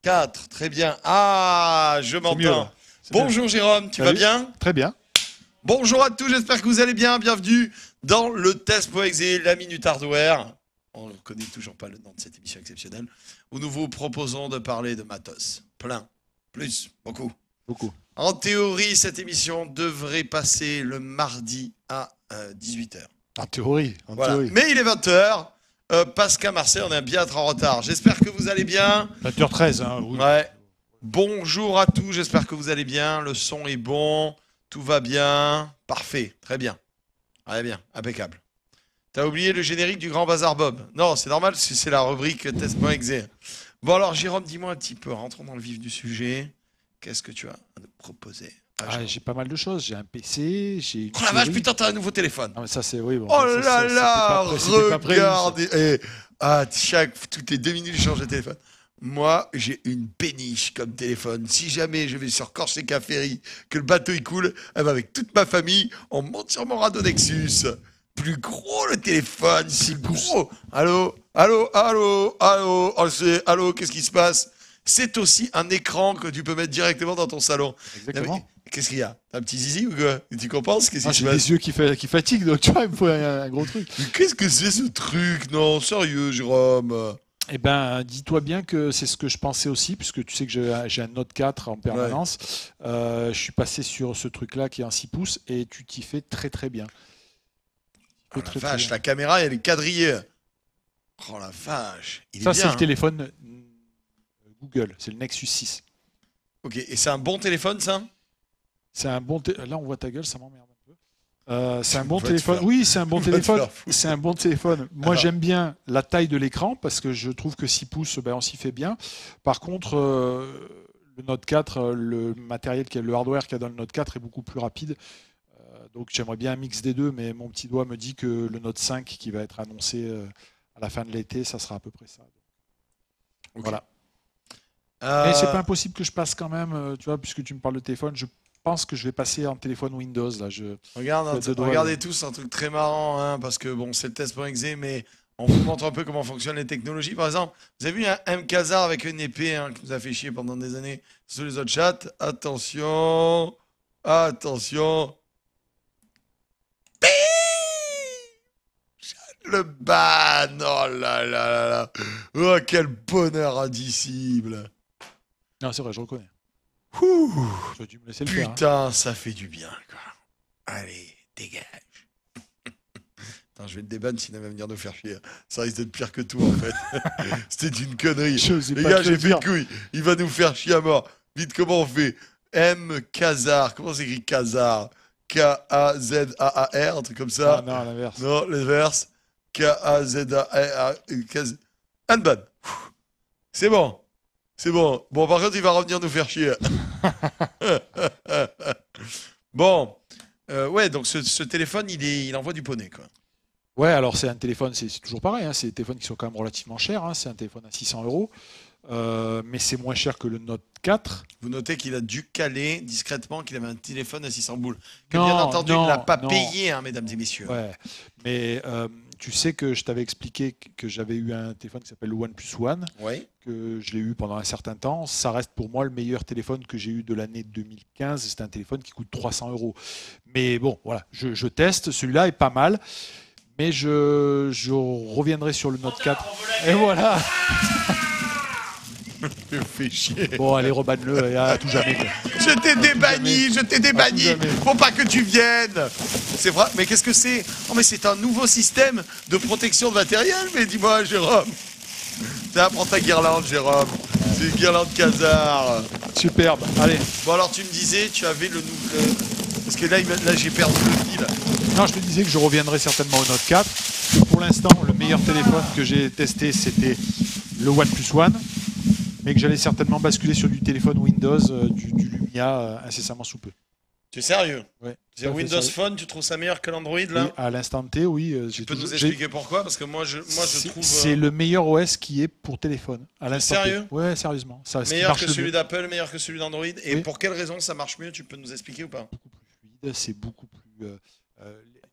4, très bien. Ah, je C'est mieux, m'entends. là. C'est Bonjour Jérôme, tu vas Salut. bien? Très bien. Bonjour à tous, j'espère que vous allez bien. Bienvenue dans le test.exe, la Minute Hardware. On ne connaît toujours pas le nom de cette émission exceptionnelle, où nous vous proposons de parler de matos. Plein, plus, beaucoup. Beaucoup. En théorie, cette émission devrait passer le mardi à 18h. En théorie. Voilà. Mais il est 20h. Parce qu'à Marseille, on est bien en retard. J'espère que vous allez bien. 20h13. Hein, oui. Ouais. Bonjour à tous, j'espère que vous allez bien. Le son est bon, tout va bien. Parfait, très bien. Très bien, impeccable. T'as oublié le générique du Grand Bazar Bob? Non, c'est normal, c'est la rubrique test.exe. Bon alors, Jérôme, dis-moi un petit peu, rentrons dans le vif du sujet. Qu'est-ce que tu as à nous proposer? J'ai pas mal de choses. J'ai un PC, j'ai une Oh la vache, souris. putain, t'as un nouveau téléphone. Non, mais ça, c'est... Oui, bon, Oh ça, là là, c'était pas prévu, ça. regardez. Toutes les 2 minutes, je change de téléphone. Moi, j'ai une péniche comme téléphone. Si jamais je vais sur Corsica Ferry, que le bateau il coule, eh ben avec toute ma famille, on monte sur mon radeau Nexus. Plus gros le téléphone, si gros. Allô, allô, allô, allô, allô, qu'est-ce qui se passe? C'est aussi un écran que tu peux mettre directement dans ton salon. Exactement. Qu'est-ce qu'il y a? T'as un petit zizi ou quoi? Tu compenses? Qu'est-ce qui se J'ai passe? des yeux qui fatiguent, donc tu vois, il me faut un gros truc. Mais qu'est-ce que c'est ce truc? Non, sérieux, Jérôme. Eh ben, dis-toi bien que c'est ce que je pensais aussi, puisque tu sais que j'ai un Note 4 en permanence. Je suis passé sur ce truc-là qui est un 6 pouces et tu t'y fais très très bien. Oh la vache, la caméra elle est quadrillée. Oh la vache, il est Ça, bien. c'est le Hein. téléphone Google, c'est le Nexus 6. Ok, et c'est un bon téléphone ça? C'est un bon Là, on voit ta gueule, ça m'emmerde un peu. C'est un bon Va te téléphone. faire- Oui, c'est un bon va te téléphone. faire foutre. C'est un bon téléphone. Moi, Alors. j'aime bien la taille de l'écran parce que je trouve que 6 pouces, ben, on s'y fait bien. Par contre, le Note 4, le matériel, le hardware qu'il y a dans le Note 4 est beaucoup plus rapide. Donc, j'aimerais bien un mix des deux, mais mon petit doigt me dit que le Note 5 qui va être annoncé à la fin de l'été, ça sera à peu près ça. Ok. Voilà. Mais c'est pas impossible que je passe quand même, tu vois, puisque tu me parles de téléphone, je pense que je vais passer en téléphone Windows. Là, Regardez tous un truc très marrant, hein, parce que bon, c'est le test.exe, mais on vous montre un peu comment fonctionnent les technologies. Par exemple, vous avez vu un M. Khazar avec une épée hein, qui nous a fait chier pendant des années sur les autres chats. Attention, attention. Le ban, oh là là là là. Oh, quel bonheur indicible. Non, c'est vrai, je reconnais. Ouh, Tu as dû me laisser le faire. Hein. putain, ça fait du bien, quoi. Allez, dégage. Attends, je vais le déban, sinon il va venir nous faire chier. Ça risque d'être pire que tout, en fait. C'était une connerie. Les gars, j'ai fait une couille. Il va nous faire chier à mort. Vite, comment on fait? M. Khazar. Comment s'écrit Khazar? K-A-Z-A-A-R, un truc comme ça. Ah non, à l'inverse. Non, l'inverse. K-A-Z-A-R. Unban. C'est bon. C'est bon. Bon, par contre, il va revenir nous faire chier. Bon. Ouais, donc ce téléphone, il envoie du poney, quoi. Ouais, alors c'est un téléphone, c'est toujours pareil, hein, c'est des téléphones qui sont quand même relativement chers, hein, c'est un téléphone à 600 euros, mais c'est moins cher que le Note 4. Vous notez qu'il a dû caler discrètement qu'il avait un téléphone à 600 boules. Que Non, bien entendu, il non, ne l'a pas non. payé, hein, mesdames et messieurs. Ouais, mais tu sais que je t'avais expliqué que j'avais eu un téléphone qui s'appelle le OnePlus One, Oui. que je l'ai eu pendant un certain temps. Ça reste pour moi le meilleur téléphone que j'ai eu de l'année 2015. C'est un téléphone qui coûte 300 euros. Mais bon, voilà, je teste. Celui-là est pas mal. Mais je reviendrai sur le Note 4. Et voilà. Me fait chier. Bon, allez, rebanne-le à tout jamais. Quoi. Je t'ai débanni, je t'ai débanni. jamais. Faut pas que tu viennes. C'est vrai, mais qu'est-ce que c'est? Oh, mais c'est un nouveau système de protection de matériel. Mais dis-moi, Jérôme. Tiens, prends ta guirlande, Jérôme. C'est une guirlande Khazar. Superbe. Allez. Bon, alors tu me disais, tu avais le nouveau. Parce que là, j'ai perdu le fil. Non, je te disais que je reviendrai certainement au Note 4. Que pour l'instant, le meilleur téléphone que j'ai testé, c'était le OnePlus One. Mais que j'allais certainement basculer sur du téléphone Windows, du Lumia, incessamment sous peu. Tu es sérieux? Ouais. C'est Windows Phone, tu trouves ça meilleur que l'Android là? Oui, à l'instant T, oui. Tu peux nous expliquer pourquoi? Parce que moi je trouve. C'est le meilleur OS qui est pour téléphone. À l'instant T. Sérieux? Ouais, sérieusement. Ça, Meilleur que celui d'Apple, meilleur que celui d'Android. Et oui. pour quelle raison ça marche mieux? Tu peux nous expliquer ou pas? Beaucoup plus fluide, c'est beaucoup plus.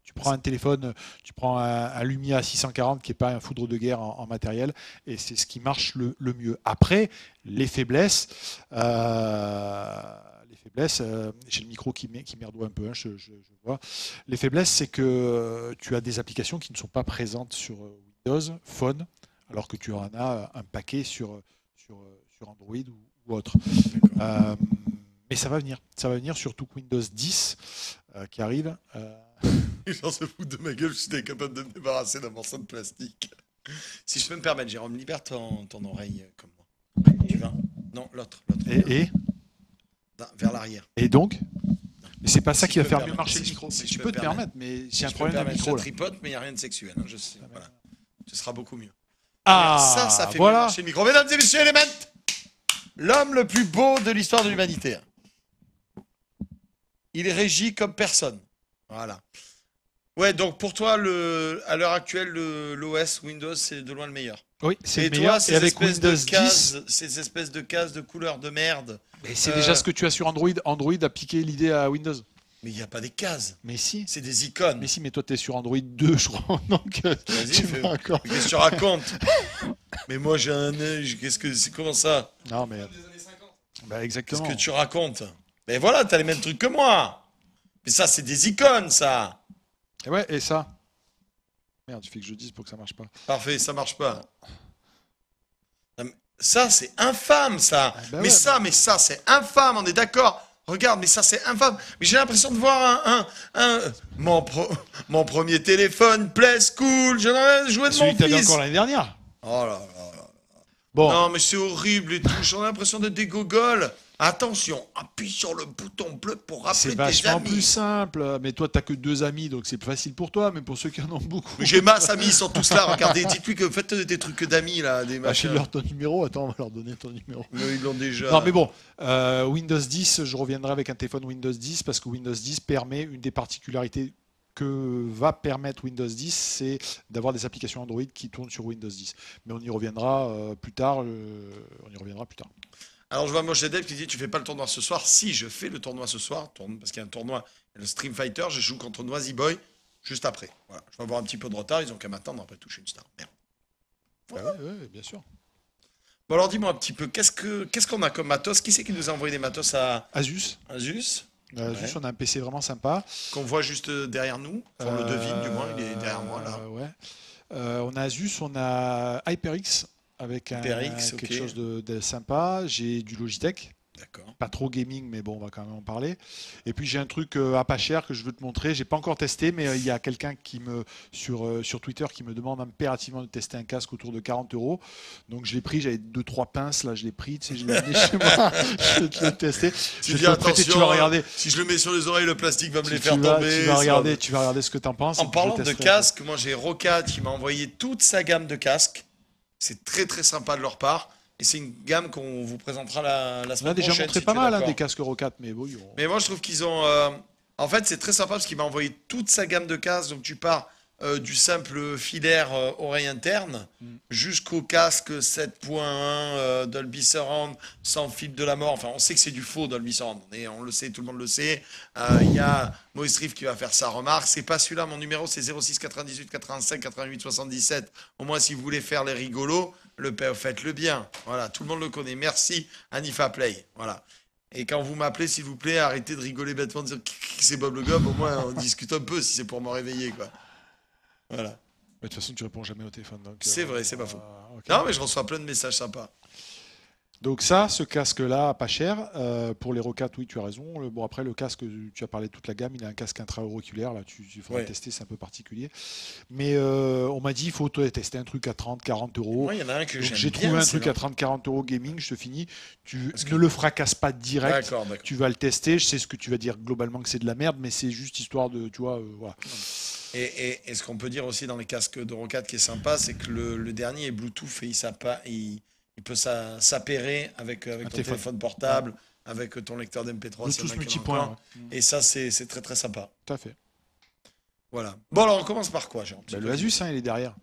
Tu prends un téléphone, tu prends un Lumia 640 qui n'est pas un foudre de guerre en matériel, et c'est ce qui marche le mieux. Après, les faiblesses, j'ai le micro qui merdoie un peu, hein, je vois. Les faiblesses, c'est que tu as des applications qui ne sont pas présentes sur Windows Phone, alors que tu en as un paquet sur Android ou autre. Mais ça va venir surtout que Windows 10 qui arrive. Les gens se foutent de ma gueule, je suis capable de me débarrasser d'un morceau de plastique. Si je peux me permettre, Jérôme, libère ton oreille comme moi. Tu vas? Non, l'autre. Et Non, vers l'arrière. Et donc? Mais c'est pas ça Si qui va je peux faire me mieux permettre, marcher si le je- micro. si Mais je tu peux peux me te permettre. permettre, mais j'ai un Je peux problème de permettre, micro je là. tripote, mais il n'y a rien de sexuel, hein, je sais. Voilà. Ce sera beaucoup mieux. Ah, Ça fait voilà. mieux marcher le micro. Mesdames et messieurs, Element, l'homme le plus beau de l'histoire de l'humanité. Il est régi comme personne. Voilà. Ouais, donc pour toi, à l'heure actuelle, l'OS Windows, c'est de loin le meilleur. Oui, c'est Et le meilleur. toi, Et avec Windows 10, ces espèces de cases de couleur de merde. mais c'est déjà ce que tu as sur Android. Android a piqué l'idée à Windows. Mais il n'y a pas des cases, Mais si. c'est des icônes. Mais toi, tu es sur Android 2, je crois. Donc, Vas-y, tu fais- vas encore. Qu'est-ce que tu racontes? Mais moi, j'ai un œil, comment ça? Non, mais. Bah, Qu'est-ce exactement. que tu racontes? Mais voilà, t'as les mêmes trucs que moi. Mais ça, c'est des icônes, ça. Et ouais, et ça? Merde, tu fais que je dise pour que ça marche pas. Parfait, ça marche pas. Non, mais ça, c'est infâme, ça. Ah, bah mais ouais, mais ça, c'est infâme, on est d'accord. Regarde, mais ça, c'est infâme. Mais j'ai l'impression de voir mon premier téléphone, Place Cool. J'en ai joué de Celui mon que t'avais fils. encore l'année dernière. Oh là là. Bon, Non, mais c'est horrible et tout. J'ai l'impression de des gogoles. Attention, appuie sur le bouton bleu pour c'est rappeler tes vachement amis. plus simple. Mais toi, t'as que 2 amis, donc c'est plus facile pour toi. Mais pour ceux qui en ont beaucoup, Mais j'ai masse amis, ils sont tous là. Regardez, dites-lui que faites des trucs d'amis, là, des machins. leur ton numéro. Attends, on va leur donner ton numéro. Mais ils l'ont déjà. Non, mais bon, Windows 10, je reviendrai avec un téléphone Windows 10 parce que Windows 10 permet une des particularités que va permettre Windows 10, c'est d'avoir des applications Android qui tournent sur Windows 10. Mais on y reviendra plus tard. Alors je vois Moshedel qui dit tu fais pas le tournoi ce soir. Si, je fais le tournoi ce soir, parce qu'il y a un tournoi, le Stream Fighter, je joue contre Noisy Boy juste après. Voilà. Je vais avoir un petit peu de retard, ils ont qu'à m'attendre après toucher une star. Merde. Voilà. Ouais, bien sûr. Bon alors dis-moi un petit peu, qu'est-ce qu'on a comme matos? Qui c'est qui nous a envoyé des matos à Asus. Asus? Asus, on a un PC vraiment sympa. Qu'on voit juste derrière nous, on le devine du moins, il est derrière moi là. Ouais. On a Asus, on a HyperX avec HyperX, quelque ok. chose de sympa. J'ai du Logitech. D'accord. Pas trop gaming, mais bon, on va quand même en parler. Et puis j'ai un truc à pas cher que je veux te montrer. J'ai pas encore testé, mais il y a quelqu'un qui sur Twitter qui me demande impérativement de tester un casque autour de 40 €. Donc je l'ai pris, j'avais 2-3 pinces là, je l'ai pris, tu sais, je l'ai amené chez moi. Je vais te le tester. Tu Je vais dis te le prêter, attention, tu vas regarder. si je le mets sur les oreilles, le plastique va me les faire Tu vas tomber. regarder, tu vas regarder ce que tu en penses. En et puis je parlant de testerai. casques, moi j'ai Rocat qui m'a envoyé toute sa gamme de casques. C'est très très sympa de leur part. Et c'est une gamme qu'on vous présentera la On semaine a déjà prochaine. montré si pas tu es mal hein, d'accord. des casques Euro 4, mais bon, Mais moi je trouve qu'ils ont. En fait, c'est très sympa parce qu'il m'a envoyé toute sa gamme de casques. Donc tu pars du simple filaire oreille interne jusqu'au casque 7.1 Dolby Surround sans fil de la mort. Enfin, on sait que c'est du faux Dolby Surround. On le sait, tout le monde le sait. Il y a Maurice Riff qui va faire sa remarque. C'est pas celui-là, mon numéro c'est 06 98 85 88 77. Au moins, si vous voulez faire les rigolos, faites-le bien. Voilà, tout le monde le connaît. Merci, Anifa Play. Voilà. Et quand vous m'appelez, s'il vous plaît, arrêtez de rigoler bêtement, de dire c'est Bob le Gob. Au moins, on discute un peu si c'est pour me réveiller, quoi. Voilà. Mais de toute façon, tu réponds jamais au téléphone. C'est vrai, c'est pas faux. Ok. Non, mais je reçois plein de messages sympas. Donc ça, ce casque-là, pas cher. Pour les Rocat, oui, tu as raison. Bon, après, le casque, tu as parlé de toute la gamme, il a un casque intra-auriculaire. Là, il faudra Ouais. tester, c'est un peu particulier. Mais on m'a dit, il faut tester un truc à 30, 40 euros. Moi, il y en a un que Donc, j'aime j'ai bien. trouvé un c'est truc là. à 30, 40 euros gaming, je te finis. Tu Parce ne que- le fracasses pas direct. D'accord, d'accord. Tu vas le tester. Je sais ce que tu vas dire globalement que c'est de la merde, mais c'est juste histoire de, tu vois, voilà. Et ce qu'on peut dire aussi dans les casques de Rocat qui est sympa, c'est que le dernier est Bluetooth et il peut s'appairer avec ton téléphone portable, avec ton lecteur d'MP3. s'il y en a Bluetooth qui en ont multipoint. encore. Et ça, c'est très très sympa. Tout à fait. Voilà. Bon, alors on commence par quoi, Jean? Bah, le Asus, hein, il est derrière.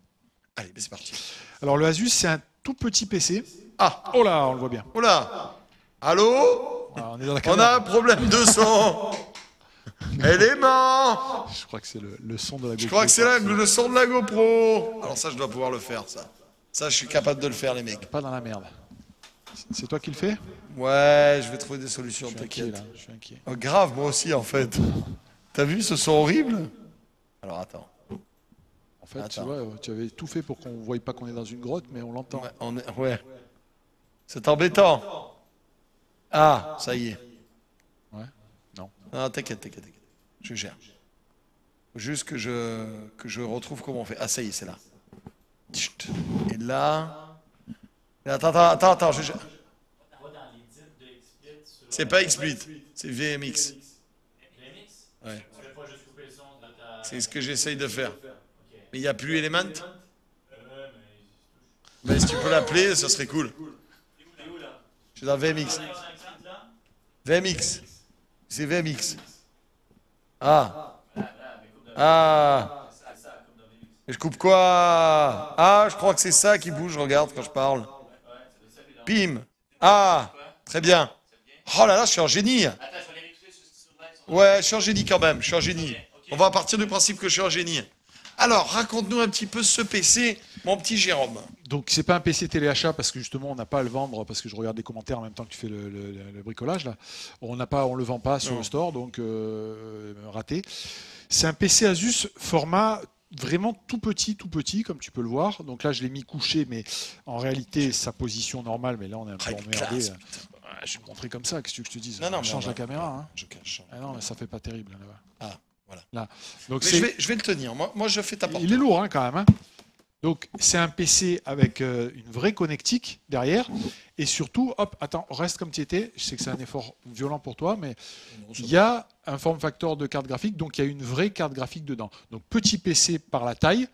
Allez, ben, c'est parti. Alors le Asus, c'est un tout petit PC. Ah, Oh là, on le voit bien. oh là. Allô? Ah, on est dans la On caméra. a un problème de son. Élément. Je crois que c'est le son de la GoPro. Je crois que c'est le son de la GoPro. Alors ça, je dois pouvoir le faire, ça. Ça, je suis capable de le faire, les mecs. Pas dans la merde. C'est toi qui le fais? Ouais, je vais trouver des solutions, Je suis inquiet, t'inquiète. là. Je suis inquiet. Oh, grave, moi aussi, en fait. T'as vu ce son horrible? Alors, attends. En fait, tu Attends. vois, tu avais tout fait pour qu'on ne voie pas qu'on est dans une grotte, mais on l'entend. Ouais, ouais. C'est embêtant. Ah, ça y est. Ouais. Non. Non, t'inquiète. Je gère. Juste que je retrouve comment on fait. Ah, ça y est, c'est là. Tchut. Et là... Attends, je gère. C'est pas XSplit, c'est VMX. Ouais. C'est ce que j'essaye de faire. Mais il n'y a plus Element? Mais si tu peux l'appeler, ça serait cool. Je suis dans VMX. VMX. C'est VMX. Ah. Ah. Et je coupe quoi? Ah, je crois que c'est ça qui bouge, regarde, quand je parle. Pim. Ah. Très bien. Oh là là, je suis un génie. Ouais, je suis un génie quand même, je suis un génie. On va partir du principe que je suis un génie. Alors, raconte-nous un petit peu ce PC, mon petit Jérôme. Donc c'est pas un PC téléachat parce que justement on n'a pas à le vendre parce que je regarde les commentaires en même temps que tu fais le bricolage là. On le vend pas sur le store donc raté. C'est un PC Asus format vraiment tout petit comme tu peux le voir. Donc là je l'ai mis couché mais en réalité sa position normale mais là on est un peu emmerdé. Je vais te montrer comme ça, qu'est-ce que tu veux que je te dise? Non, change la caméra. Hein. Je cache. Ah non, mais ça fait pas terrible. Là. Ah, voilà. Là. Donc mais je vais le tenir. Moi, je fais ta porte. Il est lourd hein, quand même. Hein. Donc c'est un PC avec une vraie connectique derrière. Et surtout, hop, attends, reste comme tu étais. Je sais que c'est un effort violent pour toi, mais il y a un form factor de carte graphique, donc il y a une vraie carte graphique dedans. Donc petit PC par la taille,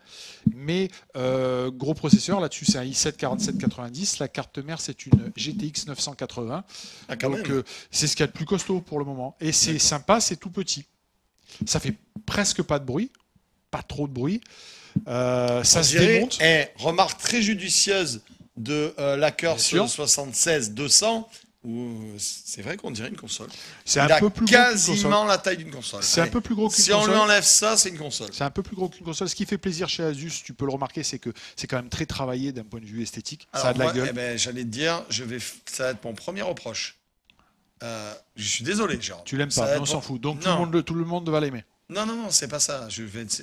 mais gros processeur. Là-dessus, c'est un i7 4790. La carte mère, c'est une GTX 980. Ah, quand donc même. c'est ce qu'il y a de plus costaud pour le moment. Et c'est sympa, c'est tout petit. Ça fait presque pas de bruit, pas trop de bruit. Ça se démonte. Remarque très judicieuse de l'hacker sur le 76-200, où c'est vrai qu'on dirait une console. C'est un peu plus gros quasiment la taille d'une console. C'est un peu plus gros qu'une si console. Si on lui enlève ça, c'est une console. C'est un peu plus gros qu'une console. Ce qui fait plaisir chez Asus, tu peux le remarquer, c'est que c'est quand même très travaillé d'un point de vue esthétique. Alors ça a de la gueule. Eh ben, j'allais te dire, ça va être mon premier reproche. Je suis désolé, genre. Tu l'aimes pas, mais on s'en fout. Donc tout le monde va l'aimer. Non, c'est pas ça.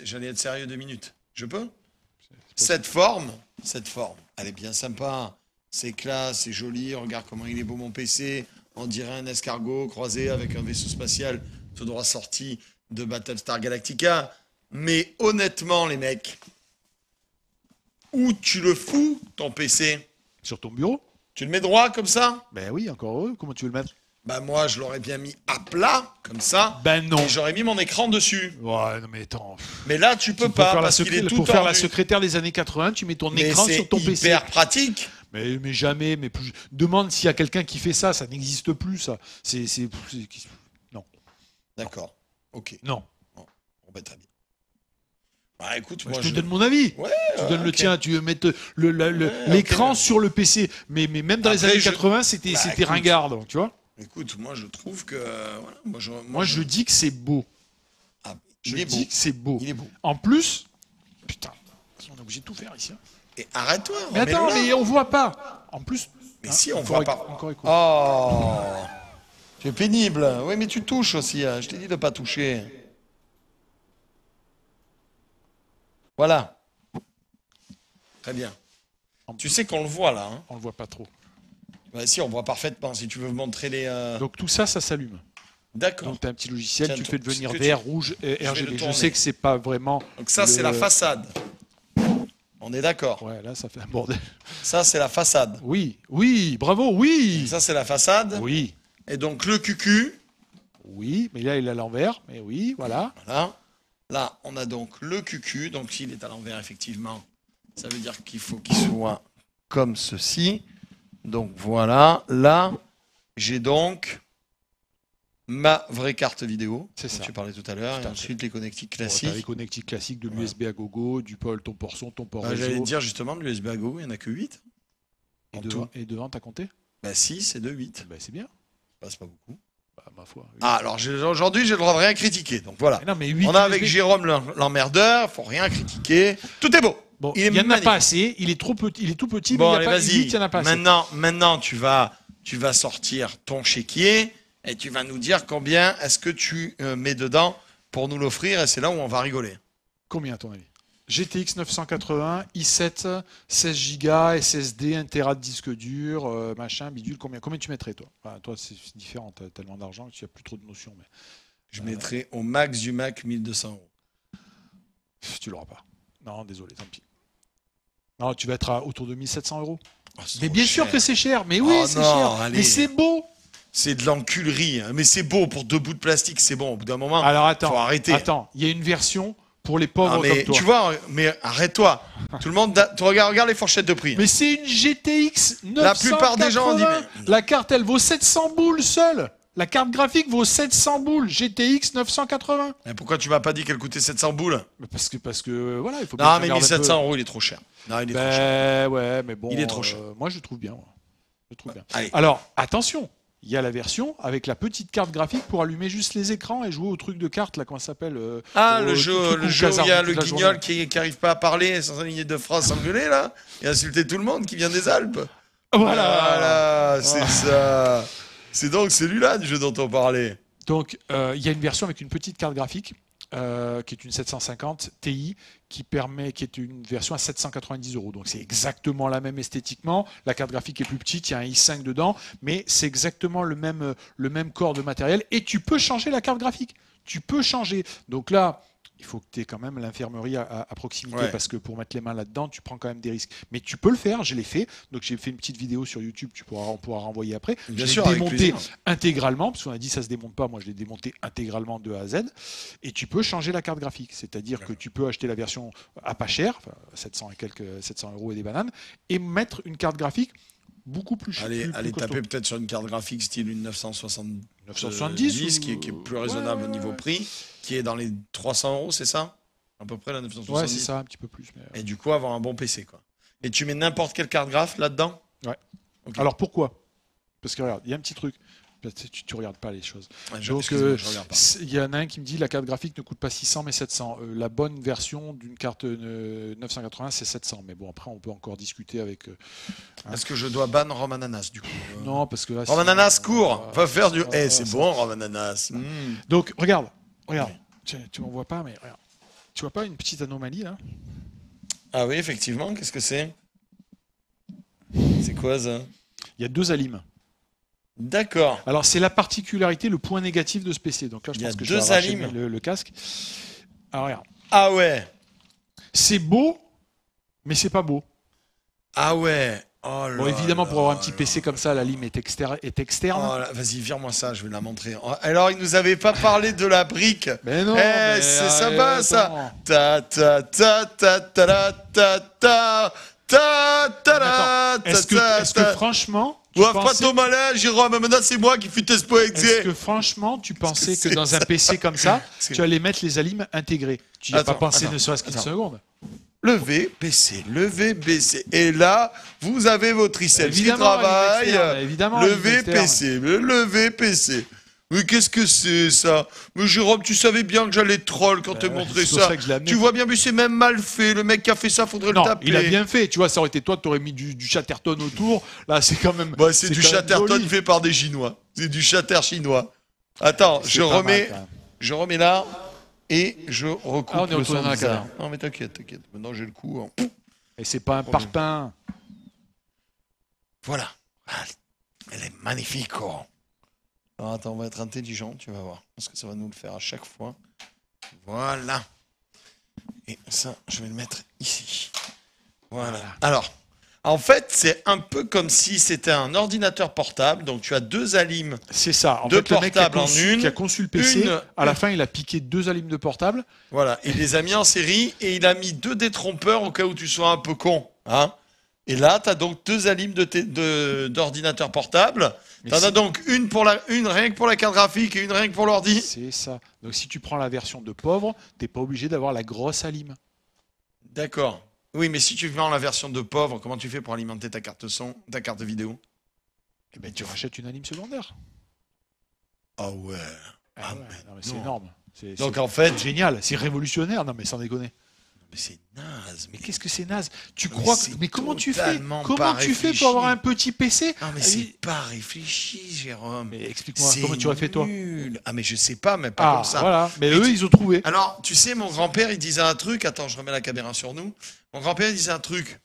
J'allais être sérieux 2 minutes. Je peux? Cette forme, elle est bien sympa. C'est classe, c'est joli. Regarde comment il est beau mon PC. On dirait un escargot croisé avec un vaisseau spatial tout droit sorti de Battlestar Galactica. Mais honnêtement, les mecs, où tu le fous, ton PC? Sur ton bureau? Tu le mets droit comme ça? Ben oui, encore heureux. Comment tu veux le mettre? Bah moi, je l'aurais bien mis à plat, comme ça. Ben non. Et j'aurais mis mon écran dessus. Ouais, non mais attends. Mais là, tu peux pas, parce qu'il est tout Pour faire la secrétaire des années 80, tu mets ton écran sur ton PC. C'est hyper pratique. Mais jamais, mais plus. Demande s'il y a quelqu'un qui fait ça, ça n'existe plus, ça. Non. D'accord. Ok. Non. Bon, bah, très bien. Bah écoute, moi je te donne mon avis. Ouais, tu donnes le tien, tu veux mettre l'écran sur le PC. Mais même dans les années 80, c'était ringard, donc, tu vois. Écoute, moi je trouve que. Voilà, moi je dis que c'est beau. Ah, je dis que c'est beau. Il est beau. En plus, putain, on est obligé de tout faire ici. Hein. Et arrête-toi. Mais attends, mais on voit pas. En plus. Mais si, on voit pas. Encore écho. Oh, tu es pénible. Oui, mais tu touches aussi. Hein. Je t'ai dit de pas toucher. Voilà. Très bien. Tu sais qu'on le voit là. Hein. On le voit pas trop. Bah, si, on voit parfaitement. Si tu veux montrer les. Donc tout ça, ça s'allume. D'accord. Donc tu as un petit logiciel, tu fais devenir vert, rouge et RGB. Je sais que c'est pas vraiment. Donc ça, c'est la façade. On est d'accord. Ouais, là, ça fait un bordel. Ça, c'est la façade. Oui, bravo, oui. Et ça, c'est la façade. Oui. Et donc le QQ. Oui, mais là, il est à l'envers. Mais oui, voilà. Voilà. Là, on a donc le QQ. Donc s'il est à l'envers, effectivement, ça veut dire qu'il faut qu'il soit comme ceci. Donc voilà. Là, j'ai donc ma vraie carte vidéo. C'est ça. Tu parlais tout à l'heure. Et ensuite, les connectiques classiques. Les connectiques classiques de l'USB à gogo, du ton port son, ton port réseau. J'allais te dire justement, de l'USB à gogo, il n'y en a que 8. Et devant, t'as compté? Bah 6 et 2, 8. Bah c'est bien. Bah, c'est pas beaucoup. Bah, ma foi. Ah, alors aujourd'hui, j'ai le droit de rien critiquer. Donc voilà. Mais non, mais 8 On a avec USB. Jérôme l'emmerdeur, faut rien critiquer. Tout est beau. Bon, Il est il n'y en a magnifique. pas assez. Il est trop petit. Il est tout petit, Bon, mais allez, il y a pas, vas-y. il y en a pas assez. Maintenant, tu vas sortir ton chéquier et tu vas nous dire combien est-ce que tu mets dedans pour nous l'offrir. Et c'est là où on va rigoler. Combien à ton avis? GTX 980, i7, 16 Go, SSD, 1 Tera de disque dur, machin, bidule. Combien tu mettrais, toi? Enfin, toi, c'est différent. Tu as tellement d'argent que tu n'as plus trop de notions. Mais Je mettrai au max du Mac 1200 euros. tu l'auras pas. Non, désolé, tant pis. Non, tu vas être autour de 1700 euros. Oh, c'est Mais trop bien cher. sûr que c'est cher. Mais oui, Oh c'est non, cher. allez. Mais c'est beau. C'est de l'enculerie. Hein. Mais c'est beau pour 2 bouts de plastique, c'est bon. Au bout d'un moment, Alors attends, faut arrêter. Attends, il y a une version pour les pauvres Ah, mais comme toi. tu vois, mais arrête-toi. Tout le monde, tu regarde les fourchettes de prix. Mais c'est une GTX 980. La plupart des gens ont dit, mais- La carte, elle vaut 700 boules seule. La carte graphique vaut 700 boules. GTX 980. Mais pourquoi tu m'as pas dit qu'elle coûtait 700 boules? Mais parce que voilà, il faut bien Non, que mais je regarde un 1700 euros, il est trop cher. Non, il est trop cher. Ben ouais, mais bon. Il est trop cher. Moi, je trouve bien. Ouais. Je trouve bien. Allez. Alors, attention. Il y a la version avec la petite carte graphique pour allumer juste les écrans et jouer au truc de cartes, là, comment ça s'appelle Ah, au le truc jeu où où il y a le toute la guignol journée. qui arrive pas à parler sans aligner de phrases s'engueuler, là, et insulter tout le monde qui vient des Alpes. Voilà, c'est ça. C'est donc celui-là du jeu dont on parlait. Donc, il y a une version avec une petite carte graphique qui est une 750 Ti qui est une version à 790 euros. Donc, c'est exactement la même esthétiquement. La carte graphique est plus petite, il y a un i5 dedans, mais c'est exactement le même corps de matériel. Et tu peux changer la carte graphique. Tu peux changer. Donc là, il faut que tu aies quand même l'infirmerie à proximité Ouais. parce que pour mettre les mains là-dedans, tu prends quand même des risques. Mais tu peux le faire, je l'ai fait. Donc j'ai fait une petite vidéo sur YouTube, on pourra renvoyer après. Bien Je l'ai sûr, avec démonté plaisir. intégralement, parce qu'on a dit ça se démonte pas, moi je l'ai démonté intégralement de A à Z. Et tu peux changer la carte graphique. C'est-à-dire que tu peux acheter la version à pas cher, enfin, 700 et quelques 700 euros et des bananes, et mettre une carte graphique beaucoup plus chère. Allez costaud. taper peut-être sur une carte graphique style une 970, 970 qui est plus raisonnable au niveau prix, qui est dans les 300 euros, c'est ça? À peu près la 970. Ouais, c'est ça, un petit peu plus. Mais... Et du coup, avoir un bon PC, quoi. Et tu mets n'importe quelle carte graphe là-dedans? Ouais. Ok. Alors pourquoi? Parce que regarde, il y a un petit truc. Tu regardes pas les choses. Ouais, Donc, excuse-moi, je regarde pas. il y en a un qui me dit la carte graphique ne coûte pas 600 mais 700. La bonne version d'une carte 980 c'est 700. Mais bon, après on peut encore discuter avec. Est-ce que je dois ban Romananas du coup? Non, parce que là. Romananas, cours! Va faire du. ça- C'est ça- bon, Romananas. Donc regarde. Tu m'en vois pas, mais regarde. Tu vois pas une petite anomalie là? Ah oui, effectivement, qu'est-ce que c'est? C'est quoi ça? Il y a 2 alimes. D'accord. Alors c'est la particularité, le point négatif de ce PC. Donc là, je Il y a pense que 2 je vais arracher alimes. le casque. Alors regarde. Ah ouais. C'est beau, mais c'est pas beau. Ah ouais. Oh là Bon, évidemment, pour avoir un là petit là. PC comme ça, la lime est externe. Oh là, vas-y, vire-moi ça, je vais la montrer. Alors, il nous avait pas parlé de la brique. Mais non, Eh, mais ça va, ça. attends. Ta ta ta ta ta ta ta ta ta ta Attends, est-ce que franchement, tu Ouais, pas pensais, ton malin, Jérôme, maintenant c'est moi qui fus est-ce exposé. que franchement, tu pensais que c'est dans un ça PC comme ça, Parce que- tu allais mettre les alimes intégrés? Tu n'y as pas Attends, pensé attends, ne serait-ce qu'une attends. seconde? Levé, baissé, levé, baissé. Et là, vous avez vos triceps qui Évidemment, travaillent. ligne externe, évidemment, Levé, ligne externe. PC, levé, PC. Mais qu'est-ce que c'est ça? Mais Jérôme, tu savais bien que j'allais troll quand t'es montré c'est pour ça. ça que je l'ai amené. Tu vois bien, mais c'est même mal fait. Le mec qui a fait ça, faudrait Non, le taper. il a bien fait. Tu vois, ça aurait été toi, tu aurais mis du Chatterton autour. Là, c'est quand même. Bah, c'est du quand même Chatterton joli. fait par des Chinois. C'est du chatter chinois. Attends, C'est je pas mal, remets, quand même. je remets là et je recoupe Ah, on est le retourné son dans la bizarre. caméra. Non mais t'inquiète. Maintenant j'ai le coup. Et c'est pas un Problème. parpaing. Voilà. Ah, elle est magnifique. Oh. Alors, attends, on va être intelligent, tu vas voir. Parce que ça va nous le faire à chaque fois. Voilà. Et ça, je vais le mettre ici. Voilà. Alors, en fait, c'est un peu comme si c'était un ordinateur portable. Donc, tu as 2 alimes. C'est ça. En Deux fait, le mec qui a portables en une, qui a conçu le PC, une- à la fin, il a piqué 2 alimes de portable. Voilà. Il les a mis en série et il a mis 2 détrompeurs au cas où tu sois un peu con. Hein. Et là, tu as donc 2 alimes d'ordinateur portable. Mais T'en as c'est- donc une rien que pour la carte graphique et une rien que pour l'ordi. C'est ça. Donc si tu prends la version de pauvre, t'es pas obligé d'avoir la grosse alime. D'accord. Oui, mais si tu vends la version de pauvre, comment tu fais pour alimenter ta carte son, ta carte vidéo? Eh ben, tu rachètes une alime secondaire. Ah ouais. Ah Ah, ouais, mais non, mais c'est non. énorme. Donc en fait, C'est génial, c'est révolutionnaire. Non mais sans déconner. mais c'est naze. Mais qu'est-ce que c'est naze? Tu Mais crois que... c'est Mais comment tu fais? totalement Comment pas tu fais réfléchi. pour avoir un petit PC? Ah mais c'est pas réfléchi, Jérôme. Mais explique-moi, C'est comment tu aurais fait toi? nul. Ah mais je sais pas, mais pas Ah comme ça. voilà, mais Mais eux tu- ils ont trouvé. Alors, tu sais, mon grand-père, il disait un truc. Attends, je remets la caméra sur nous. Mon grand-père, il disait un truc.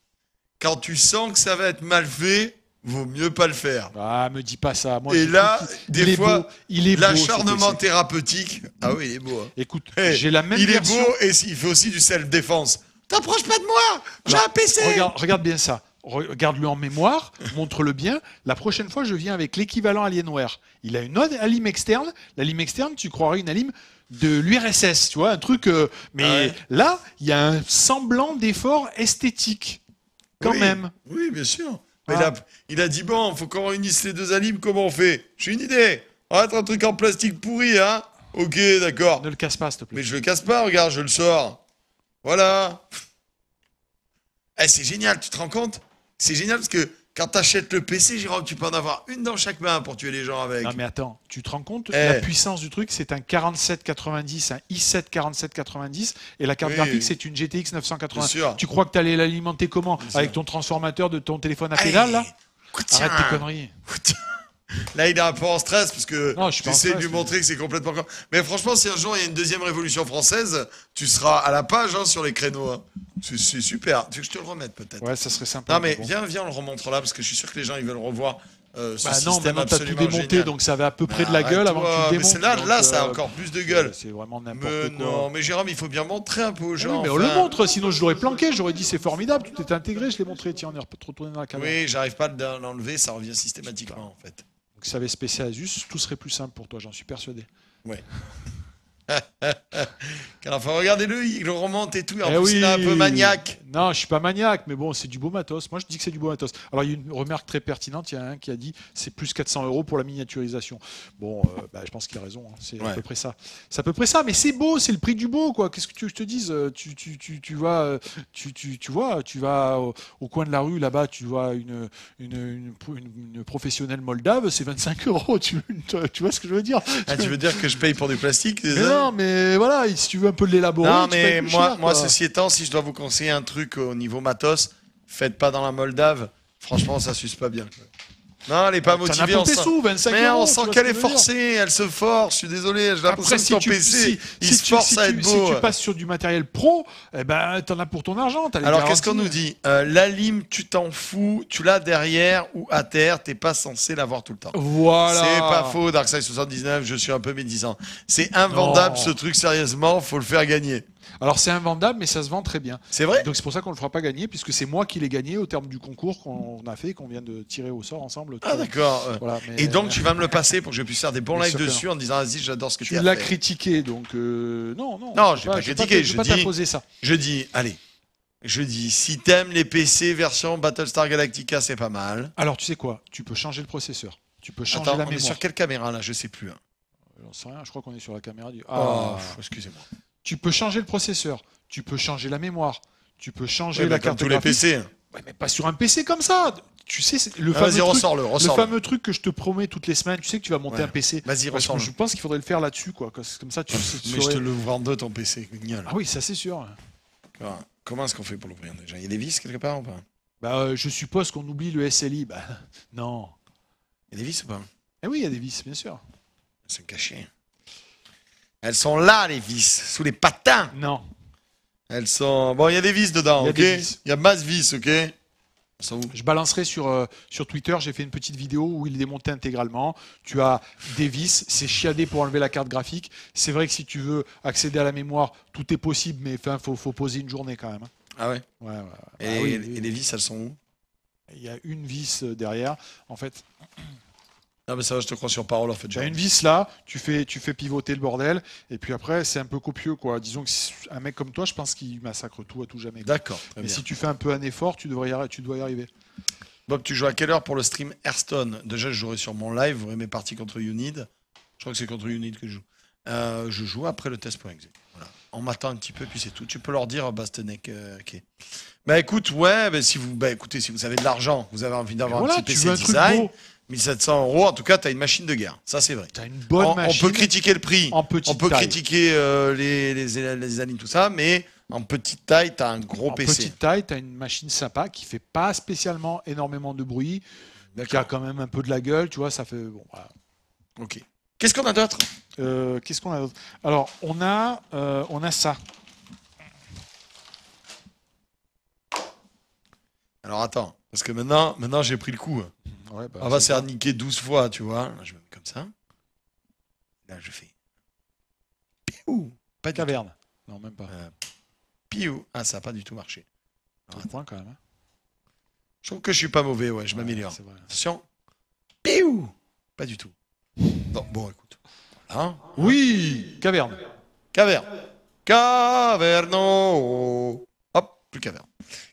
Quand tu sens que ça va être mal fait, vaut mieux pas le faire. Ah, me dis pas ça. Moi, Et je là, trouve qu'il- des il est fois, beau. Il est beau. ce l'acharnement PC. thérapeutique. Ah oui, il est beau. Hein. Écoute, Eh, j'ai la même il version. est beau et il fait aussi du self-défense. T'approches pas de moi. J'ai Alors, un PC. regarde bien ça. Regarde-le en mémoire, montre-le bien. La prochaine fois, je viens avec l'équivalent Alienware. Il a une autre alim externe. La lime externe, tu croirais une alim de l'URSS, tu vois, un truc. Mais Ah ouais. là, il y a un semblant d'effort esthétique, quand Oui. même. Oui, bien sûr. Mais Ah. il a dit bon, faut qu'on réunisse les deux alimes. Comment on fait? J'ai une idée. On va mettre un truc en plastique pourri, hein. Ok, d'accord. Ne le casse pas, s'il te plaît. Mais je le casse pas, regarde, je le sors. Voilà. Eh, c'est génial, tu te rends compte? C'est génial parce que quand t'achètes le PC, Jérôme, tu peux en avoir une dans chaque main pour tuer les gens avec. Non mais attends, tu te rends compte, Eh. la puissance du truc, c'est un 4790, un i7 4790, et la carte Oui. graphique, c'est une GTX 980. Bien sûr. Tu crois que tu allais l'alimenter comment? Bien Avec sûr. ton transformateur de ton téléphone à Allez, pédale, là? tiens. Arrête tes conneries. Là, il est un peu en stress parce que Non, je suis tu pas en essaies de stress, lui montrer que c'est complètement. Mais franchement, si un jour il y a une deuxième révolution française, tu seras à la page hein, sur les créneaux. Hein. C'est super. Tu veux que je te le remette peut-être? Ouais, ça serait sympa. Non, mais bon. viens, on le remontre là parce que je suis sûr que les gens ils veulent revoir ce Bah non, système maintenant t'as tout absolument démonté, génial. donc ça avait à peu près Mais de la gueule avant que tu arrête-toi, le mais démontes. c'est là, donc, là, ça a encore plus de gueule. C'est vraiment Mais n'importe quoi. non, mais Jérôme, il faut bien montrer un peu aux Ah gens. oui, mais on enfin. le montre, sinon je l'aurais planqué, j'aurais dit c'est formidable, tout est intégré, je l'ai montré, tiens, on est retourné dans la caméra. Oui, j'arrive pas à l'enlever, ça revient systématiquement en fait. Donc si ça avait ce PC Asus, tout serait plus simple pour toi, j'en suis persuadé. Ouais. Enfin, regardez-le, il le remonte et tout. Et en Eh plus, oui. il est un peu maniaque. Non, je suis pas maniaque, mais bon, c'est du beau matos. Moi, je dis que c'est du beau matos. Alors, il y a une remarque très pertinente. Il y a un qui a dit c'est plus 400 € pour la miniaturisation. Bon, bah, je pense qu'il a raison. Hein. C'est à Ouais. peu près ça. C'est à peu près ça, mais c'est beau, c'est le prix du beau, quoi. Qu'est-ce que tu veux que je te dise? Tu vas au coin de la rue, là-bas, tu vois une professionnelle moldave, c'est 25 €. Tu vois ce que je veux dire? Ah, tu veux dire que je paye pour du plastique c'est Mais ça non, mais voilà, si tu veux un peu l'élaborer, Non, tu mais payes plus moi, cher, moi, quoi. ceci étant, si je dois vous conseiller un truc au niveau matos, faites pas dans la Moldave. Franchement, ça suce pas bien. quoi. Non, elle est pas T'en as motivée. pour On tes sent... sous, 25 Mais €. on tu sent vois ce qu'elle que est je veux dire. forcée, elle se force. Je suis désolé, j'ai l'impression Après, que si ton tu, PC, il se si force à être beau. si tu passes sur du matériel pro, eh ben, t'en as pour ton argent. T'as les Alors, qu'est-ce qu'on garanties. nous dit La lime, tu t'en fous, tu l'as derrière ou à terre, t'es pas censé l'avoir tout le temps. Voilà. C'est pas faux, Darkseid79, je suis un peu médisant. C'est invendable Non. ce truc, sérieusement, faut le faire gagner. Alors, c'est invendable, mais ça se vend très bien. C'est vrai Donc, c'est pour ça qu'on le fera pas gagner, puisque c'est moi qui l'ai gagné au terme du concours qu'on a fait, qu'on vient de tirer au sort ensemble. Ah, d'accord. Voilà, mais- Et donc, tu vas me le passer pour que je puisse faire des bons Bien lives sûr que dessus en disant, vas-y, j'adore ce que tu tu as l'as fait. critiqué, donc non. Non, je j'ai pas critiqué, Je je vais dis- pas t'imposer ça. Je dis, allez, si t'aimes les PC version Battlestar Galactica, c'est pas mal. Alors, tu sais quoi? Tu peux changer le processeur. Tu peux changer Attends, la on est mémoire. sur quelle caméra là? Je sais plus. Hein. J'en sais rien, je crois qu'on est sur la caméra du. Oh, excusez-moi. Tu peux changer le processeur. Tu peux changer la mémoire. Tu peux changer Ouais, la bah, comme carte tous les graphique. PC. Ouais, mais pas sur un PC comme ça. Tu sais, c'est le Ah, fameux vas-y, truc, ressors-le, le ressors-le. fameux truc que je te promets toutes les semaines. Tu sais que tu vas monter Ouais. un PC. Vas-y, Parce que ressors-le. je pense qu'il faudrait le faire là-dessus, quoi. Comme ça, tu Mais je saurais- te l'ouvre en deux ton PC, génial. Ah oui, ça c'est sûr. Comment est-ce qu'on fait pour l'ouvrir déjà? Il y a des vis quelque part ou pas? Bah, je suppose qu'on oublie le SLI. Bah, non. Il y a des vis ou pas? Eh oui, il y a des vis, bien sûr. Elles sont cachées. Elles sont là, les vis, sous les patins. Non. Elles sont. Bon, il y a des vis dedans, Il y a ok? des vis. Il y a masse vis, ok? Elles sont où? Je balancerai sur Twitter, j'ai fait une petite vidéo où il est démonté intégralement. Tu as des vis, c'est chiadé pour enlever la carte graphique. C'est vrai que si tu veux accéder à la mémoire, tout est possible, mais il faut poser une journée quand même. Hein. Ah ouais? Ouais. Et, Ah oui, et oui. les vis, elles sont où? Il y a une vis derrière. En fait, Ah, mais ça va, je te crois sur parole, en fait. tu as une vis là, tu fais pivoter le bordel, et puis après, c'est un peu copieux, quoi. Disons que un mec comme toi, je pense qu'il massacre tout à tout jamais. quoi. D'accord. très Mais bien. si tu fais un peu un effort, tu dois y arriver. Bob, tu joues à quelle heure pour le stream Hearthstone? Déjà, je jouerai sur mon live, vous verrez mes parties contre Unid. Je crois que c'est contre Unid que je joue. Je joue après le test.exe. Voilà. On m'attend un petit peu, puis c'est tout. Tu peux leur dire, Bastenek. Ok. Bah écoute, ouais, bah, si vous avez de l'argent, vous avez envie d'avoir Voilà, un petit tu PC veux un truc design. beau. 1700 €, en tout cas, tu as une machine de guerre. Ça, c'est vrai. Tu as une bonne On machine. peut critiquer le prix, en petite on peut taille. critiquer les alignes, tout ça, mais en petite taille, tu as un gros En PC. petite taille, tu as une machine sympa qui fait pas spécialement énormément de bruit, qui a D'accord. quand même un peu de la gueule, tu vois, ça fait bon. Voilà. Ok. Qu'est-ce qu'on a d'autre? Qu'est-ce qu'on a d'autre? Alors, on a ça. Alors attends, parce que maintenant j'ai pris le coup. Ouais, bah, On va c'est se faire ça. niquer 12 fois, tu vois. Là, je me mets comme ça. Là, je fais. Piou. Pas du tout. Caverne. Non, même pas. Piou. Ah, ça n'a pas du tout marché. Alors, Un point quand même. Hein. je trouve que je suis pas mauvais, ouais, je Ouais, m'améliore. c'est vrai. Attention. Piou. Pas du tout. Non, bon, écoute. Hein? Oui, caverne. Caverne. Caverno. Hop, plus caverne.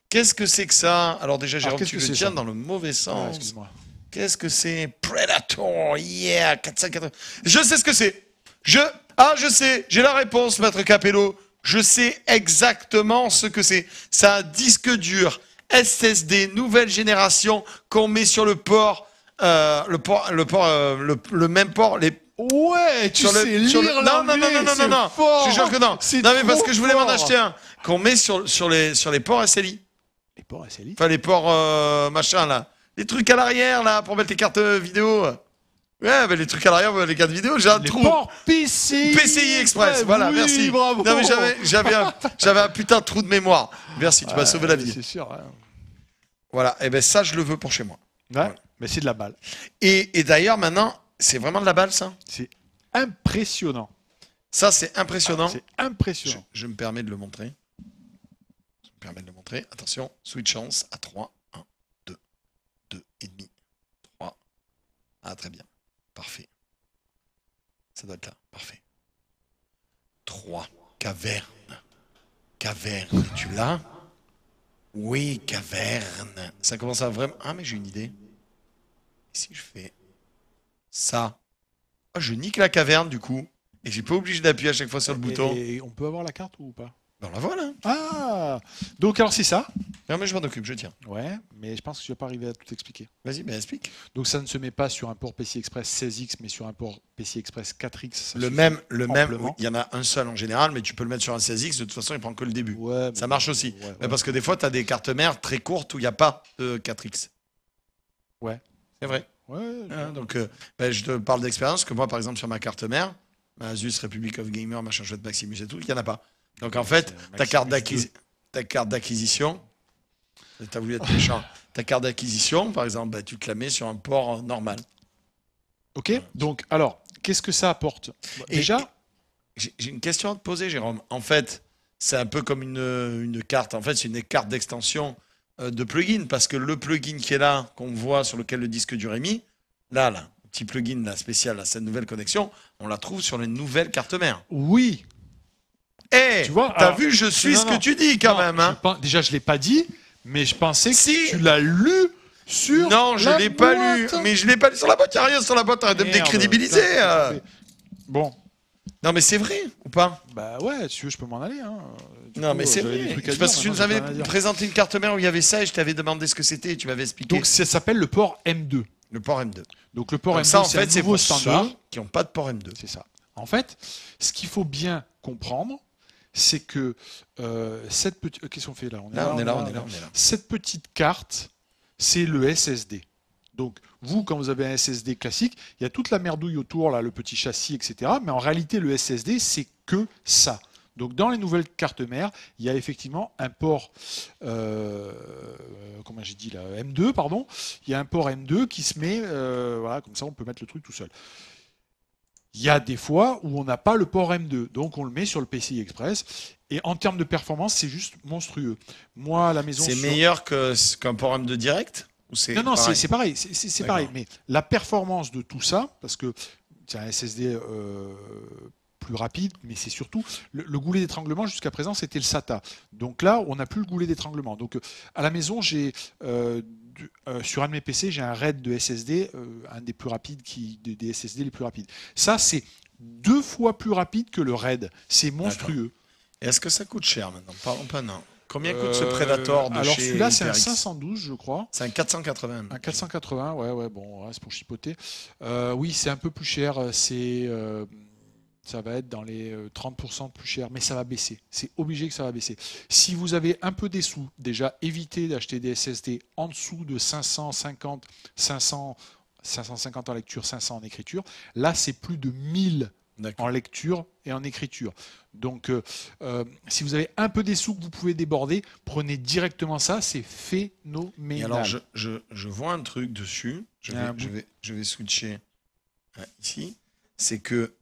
Qu'est-ce que c'est que ça? Alors déjà, Jérôme, qu'est-ce tu que le c'est, tiens ça dans le mauvais Ah, sens. excuse-moi. Qu'est-ce que c'est? Predator, yeah, 480. Je sais ce que c'est. Je sais, j'ai la réponse, Maître Capello. Je sais exactement ce que c'est. C'est un disque dur SSD nouvelle génération qu'on met sur le port, le même port, les Ouais, tu sur le, sais sur le- lire non, non, non, l'anglais, non, non, c'est non, fort. je te jure que non. C'est Non, mais parce trop que je voulais m'en fort. acheter un qu'on met sur les ports SLI. Les ports SLI. Enfin, les ports machin là. Les trucs à l'arrière là pour mettre les cartes vidéo. Ouais, mais les trucs à l'arrière, les cartes vidéo, j'ai un Les trou. ports PCI. PCI Express, voilà, oui, merci. Bravo. Non mais j'avais un putain de trou de mémoire. Merci, tu m'as sauvé la vie. C'est sûr. Hein. Voilà, et ben ça je le veux pour chez moi. Ouais, Voilà. mais c'est de la balle. Et d'ailleurs maintenant, c'est vraiment de la balle ça. C'est impressionnant. Ça c'est impressionnant. C'est impressionnant. Je me permets de le montrer. Je me permets de le montrer. Attention, switch chance à 3. 1, 2, 2 et demi. 3. Ah très bien. Parfait. Ça doit être là. Parfait. 3. Caverne. Caverne. Tu l'as? Oui, caverne. Ça commence à vraiment... Ah mais j'ai une idée. Et si je fais ça? Ah, je nique la caverne du coup. Et j'ai pas obligé d'appuyer à chaque fois sur le bouton. Et on peut avoir la carte ou pas? Ben la voilà. Ah. Donc alors c'est ça. Non mais je m'en occupe, je tiens. Ouais, mais je pense que je vais pas arriver à tout expliquer. Vas-y, ben explique. Donc ça ne se met pas sur un port PCI Express 16X, mais sur un port PCI Express 4X. Ça Le suffit même, amplement. il y en a un seul en général, mais tu peux le mettre sur un 16X, de toute façon, il prend que le début. Ouais, Ça marche aussi. Ouais, Mais parce que des fois, tu as des cartes mères très courtes où il n'y a pas de 4X. Ouais. C'est vrai. Ouais, Hein, donc, ben, je te parle d'expérience, que moi, par exemple, sur ma carte mère, ma Asus Republic of Gamer, machin chouette Maximus et tout, il n'y en a pas. Donc, en fait, ta carte d'acquisition, tu as voulu être méchant, ta carte d'acquisition, par exemple, ben, tu te la mets sur un port normal. Ok, donc alors, qu'est-ce que ça apporte? Et- Déjà, J'ai une question à te poser, Jérôme. En fait, c'est un peu comme une carte. En fait, c'est une carte d'extension de plugin parce que le plugin qui est là, qu'on voit sur lequel le disque dur est mis, là, le petit plugin là, spécial, là, cette nouvelle connexion, on la trouve sur les nouvelles cartes mères. oui. Eh, Tu vois, t'as alors, vu, je suis non, ce non, que tu dis quand Non, même. Hein. déjà, je l'ai pas dit, mais je pensais que Si. tu l'as lu sur Non, je la l'ai pas lu. boîte. Mais je l'ai pas lu sur la boîte. Il n'y a rien sur la boîte. Arrête de me Merde, décrédibiliser. putain, Bon, Non, mais c'est vrai ou pas? bah ouais, si tu veux, je peux m'en aller. Hein. Du Non, coup, mais c'est j'avais des vrai. trucs à C'est parce dire, que tu nous maintenant, j'ai avais rien à dire. présenté une carte mère où il y avait ça et je t'avais demandé ce que c'était et tu m'avais expliqué. Donc ça s'appelle le port M2. Le port M2. Donc le port Donc M2, ça, en c'est fait, un c'est nouveau pour standard. ceux qui n'ont pas de port M2. C'est ça. En fait, ce qu'il faut bien comprendre, c'est que cette petite... Qu'est-ce qu'on fait là? On est là, on est là. Cette petite carte, c'est le SSD. Donc, vous, quand vous avez un SSD classique, il y a toute la merdouille autour, là, le petit châssis, etc. Mais en réalité, le SSD, c'est que ça. Donc, dans les nouvelles cartes mères, il y a effectivement un port, comment j'ai dit là, M2, pardon. Il y a un port M2 qui se met, voilà, comme ça, on peut mettre le truc tout seul. Il y a des fois où on n'a pas le port M2, donc on le met sur le PCI Express. Et en termes de performance, c'est juste monstrueux. Moi, à la maison, C'est meilleur qu'un port M2 direct ou c'est non, pareil c'est pareil. C'est D'accord. pareil. Mais la performance de tout ça, parce que c'est un SSD plus rapide, mais c'est surtout le goulet d'étranglement jusqu'à présent, c'était le SATA. Donc là, on n'a plus le goulet d'étranglement. Donc à la maison, j'ai sur un de mes PC, j'ai un RAID de SSD, un des plus rapides, des SSD les plus rapides. Ça, c'est 2 fois plus rapide que le RAID. C'est monstrueux. Et est-ce que ça coûte cher maintenant? Parlons pas, non. Combien coûte ce Predator de Alors chez celui-là, c'est un HyperX? 512, je crois. C'est un 480. Un 480, ouais, bon, ouais, c'est pour chipoter. Oui, c'est un peu plus cher. Ça va être dans les 30% de plus cher, mais ça va baisser. C'est obligé que ça va baisser. Si vous avez un peu des sous, déjà évitez d'acheter des SSD en dessous de 550, 500, 550 en lecture, 500 en écriture. Là, c'est plus de 1000 en lecture et en écriture. Donc, si vous avez un peu des sous que vous pouvez déborder, prenez directement ça, c'est phénoménal. Et alors, je vois un truc dessus. Je vais switcher ici. C'est que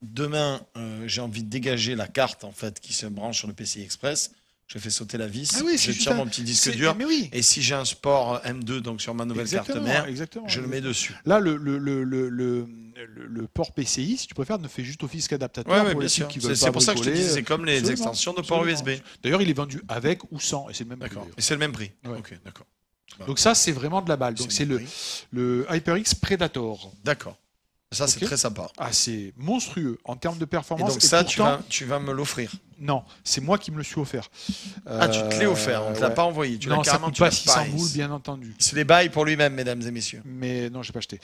demain, j'ai envie de dégager la carte en fait qui se branche sur le PCI Express. Je fais sauter la vis, je tire mon petit disque dur, et si j'ai un Sport M2 donc sur ma nouvelle carte mère, je le mets dessus. Là, le port PCI, si tu préfères, ne fait juste office qu'adaptateur pour les sites qui veulent pas. C'est pour ça que je te bricoler. dis, c'est comme les extensions de port USB. D'ailleurs, il est vendu avec ou sans, et c'est le même prix. D'accord. Et c'est le même prix. Ouais. Ok, d'accord. Donc ça, c'est vraiment de la balle. Donc c'est le HyperX Predator. D'accord. Ça, c'est très sympa. Ah, c'est monstrueux en termes de performance. Et donc ça, pourtant, tu vas me l'offrir? Non, c'est moi qui me le suis offert. Ah, tu te l'es offert, on ne te l'a pas envoyé. Non, ça ne coûte pas 600 boules, bien entendu. Il se les baille pour lui-même, mesdames et messieurs. Mais non, je n'ai pas acheté.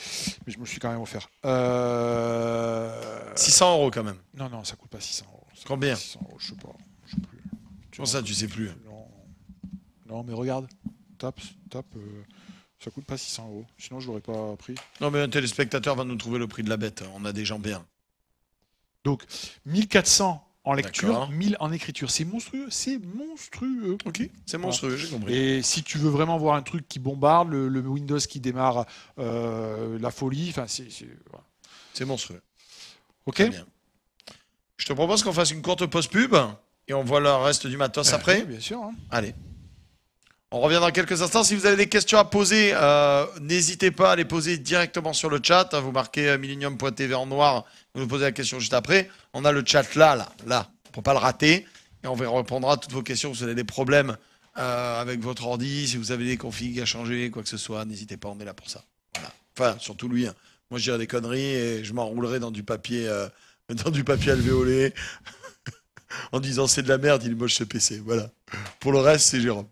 Mais je me le suis quand même offert. 600 € quand même. Non, ça ne coûte pas 600 €. Combien? 600 €, je ne sais pas. Je sais plus. Comment ça, tu sais plus? Non, mais regarde. Tape. Ça coûte pas 600 €. Sinon, je l'aurais pas pris. Non, mais un téléspectateur va nous trouver le prix de la bête. On a des gens bien. Donc, 1400 en lecture, 1000 en écriture. C'est monstrueux. C'est monstrueux. Ok, c'est monstrueux, j'ai compris. Et si tu veux vraiment voir un truc qui bombarde, le Windows qui démarre la folie, enfin, c'est monstrueux. Ok. Très bien. Je te propose qu'on fasse une courte pause pub et on voit le reste du matos après. Oui, bien sûr. Hein. Allez. On revient dans quelques instants. Si vous avez des questions à poser, n'hésitez pas à les poser directement sur le chat. Vous marquez millennium.tv en noir, vous nous posez la question juste après. On a le chat là. On ne peut pas le rater. Et on répondra à toutes vos questions. Si vous avez des problèmes avec votre ordi, si vous avez des configs à changer, quoi que ce soit, n'hésitez pas, on est là pour ça. Voilà. Enfin, surtout lui. Hein. Moi, je dirais des conneries et je m'enroulerai dans du papier alvéolé en disant c'est de la merde, il est moche ce PC. Voilà. Pour le reste, c'est Jérôme.